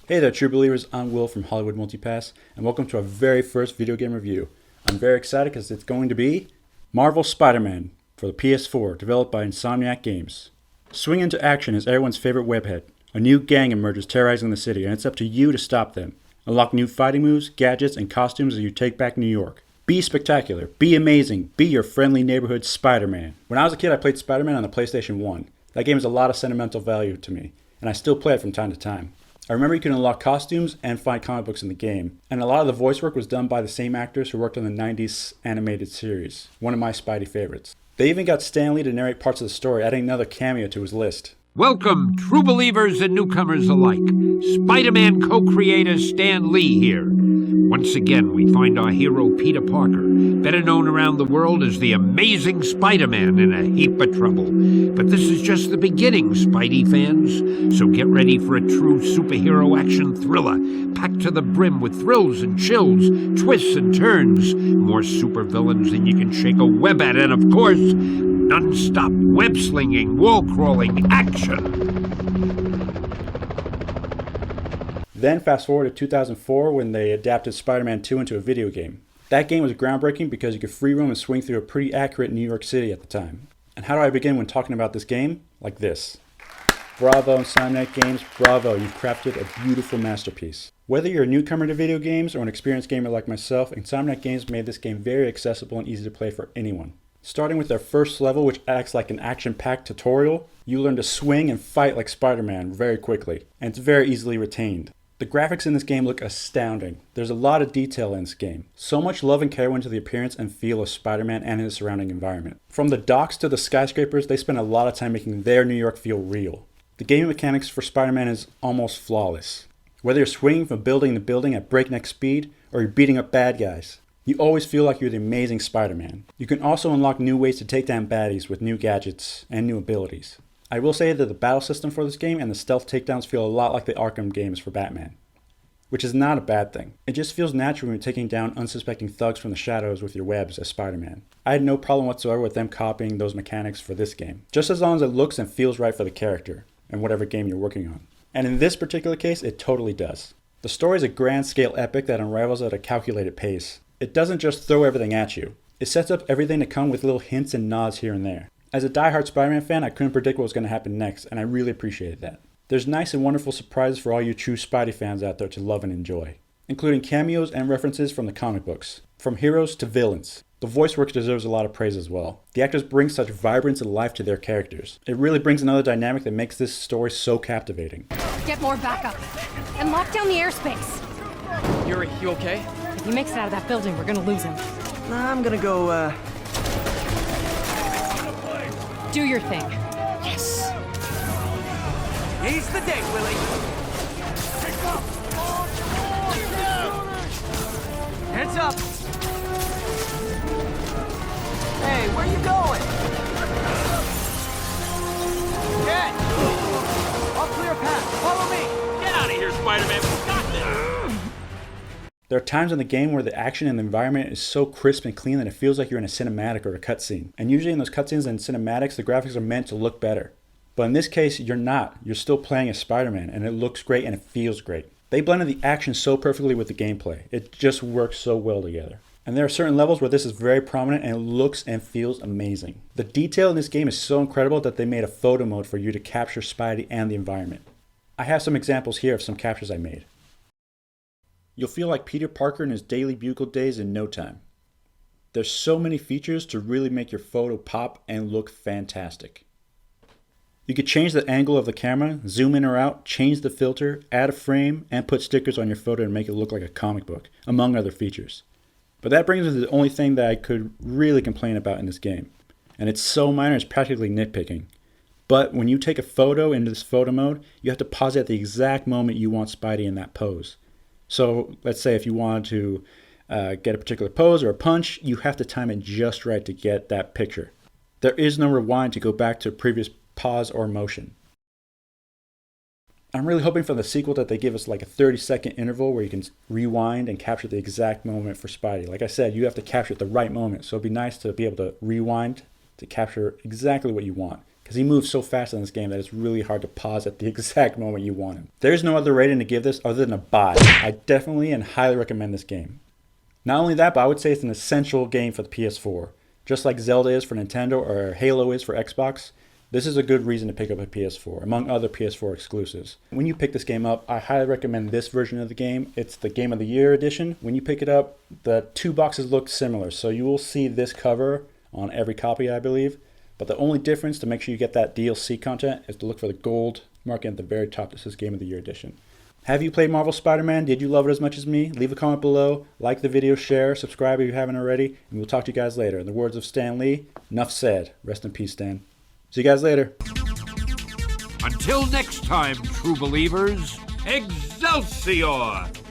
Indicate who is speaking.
Speaker 1: Hey there, true believers. I'm Will from Hollywood Multipass, and welcome to our very first video game review. I'm very excited because it's going to be Marvel's Spider-Man for the PS4, developed by Insomniac Games. Swing into action is everyone's favorite webhead. A new gang emerges terrorizing the city, and it's up to you to stop them. Unlock new fighting moves, gadgets, and costumes as you take back New York. Be spectacular, be amazing, be your friendly neighborhood Spider-Man. When I was a kid, I played Spider-Man on the PlayStation 1. That game has a lot of sentimental value to me, and I still play it from time to time. I remember you could unlock costumes and find comic books in the game, and a lot of the voice work was done by the same actors who worked on the 90s animated series, one of my Spidey favorites. They even got Stan Lee to narrate parts of the story, adding another cameo to his list.
Speaker 2: Welcome, true believers and newcomers alike. Spider-Man co-creator Stan Lee here. Once again, we find our hero Peter Parker, better known around the world as the Amazing Spider-Man, in a heap of trouble. But this is just the beginning, Spidey fans. So get ready for a true superhero action thriller, packed to the brim with thrills and chills, twists and turns, more supervillains than you can shake a web at, and of course, non-stop web-slinging, wall-crawling action.
Speaker 1: Then fast forward to 2004 when they adapted Spider-Man 2 into a video game. That game was groundbreaking because you could free roam and swing through a pretty accurate New York City at the time. And how do I begin when talking about this game? Like this. Bravo, Insomniac Games, bravo, you've crafted a beautiful masterpiece. Whether you're a newcomer to video games or an experienced gamer like myself, Insomniac Games made this game very accessible and easy to play for anyone. Starting with their first level, which acts like an action-packed tutorial, you learn to swing and fight like Spider-Man very quickly, and it's very easily retained. The graphics in this game look astounding. There's a lot of detail in this game. So much love and care went into the appearance and feel of Spider-Man and his surrounding environment. From the docks to the skyscrapers, they spent a lot of time making their New York feel real. The game mechanics for Spider-Man is almost flawless. Whether you're swinging from building to building at breakneck speed, or you're beating up bad guys, you always feel like you're the Amazing Spider-Man. You can also unlock new ways to take down baddies with new gadgets and new abilities. I will say that the battle system for this game and the stealth takedowns feel a lot like the Arkham games for Batman, which is not a bad thing. It just feels natural when you're taking down unsuspecting thugs from the shadows with your webs as Spider-Man. I had no problem whatsoever with them copying those mechanics for this game, just as long as it looks and feels right for the character and whatever game you're working on. And in this particular case, it totally does. The story is a grand scale epic that unravels at a calculated pace. It doesn't just throw everything at you. It sets up everything to come with little hints and nods here and there. As a diehard Spider-Man fan, I couldn't predict what was going to happen next, and I really appreciated that. There's nice and wonderful surprises for all you true Spidey fans out there to love and enjoy, including cameos and references from the comic books, from heroes to villains. The voice work deserves a lot of praise as well. The actors bring such vibrance and life to their characters. It really brings another dynamic that makes this story so captivating.
Speaker 3: Get more backup and lock down the airspace.
Speaker 4: Yuri, you okay?
Speaker 3: If he makes it out of that building, we're gonna lose him.
Speaker 4: I'm gonna go,
Speaker 3: Do your thing.
Speaker 4: Yes! He's the day, Willie! Heads up! Hey, where you going? Get! I'll clear a path. Follow me!
Speaker 5: Get out of here, Spider-Man! We got this!
Speaker 1: There are times in the game where the action and the environment is so crisp and clean that it feels like you're in a cinematic or a cutscene. And usually in those cutscenes and cinematics, the graphics are meant to look better. But in this case, you're not. You're still playing as Spider-Man, and it looks great and it feels great. They blended the action so perfectly with the gameplay. It just works so well together. And there are certain levels where this is very prominent and it looks and feels amazing. The detail in this game is so incredible that they made a photo mode for you to capture Spidey and the environment. I have some examples here of some captures I made. You'll feel like Peter Parker in his Daily Bugle days in no time. There's so many features to really make your photo pop and look fantastic. You could change the angle of the camera, zoom in or out, change the filter, add a frame, and put stickers on your photo and make it look like a comic book, among other features. But that brings us to the only thing that I could really complain about in this game. And it's so minor it's practically nitpicking. But when you take a photo into this photo mode, you have to pause it at the exact moment you want Spidey in that pose. So let's say if you wanted to get a particular pose or a punch, you have to time it just right to get that picture. There is no rewind to go back to a previous pause or motion. I'm really hoping for the sequel that they give us like a 30-second interval where you can rewind and capture the exact moment for Spidey. Like I said, you have to capture it at the right moment, so it'd be nice to be able to rewind to capture exactly what you want. because he moves so fast in this game that it's really hard to pause at the exact moment you want him. There's no other rating to give this other than a buy. I definitely and highly recommend this game. Not only that, but I would say it's an essential game for the PS4. Just like Zelda is for Nintendo or Halo is for Xbox, this is a good reason to pick up a PS4, among other PS4 exclusives. When you pick this game up, I highly recommend this version of the game. It's the Game of the Year edition. When you pick it up, the two boxes look similar, so you will see this cover on every copy, I believe. But the only difference to make sure you get that DLC content is to look for the gold marking at the very top that says Game of the Year edition. Have you played Marvel Spider-Man? Did you love it as much as me? Leave a comment below, like the video, share, subscribe if you haven't already, and we'll talk to you guys later. In the words of Stan Lee, enough said. Rest in peace, Stan. See you guys later.
Speaker 2: Until next time, true believers, Excelsior!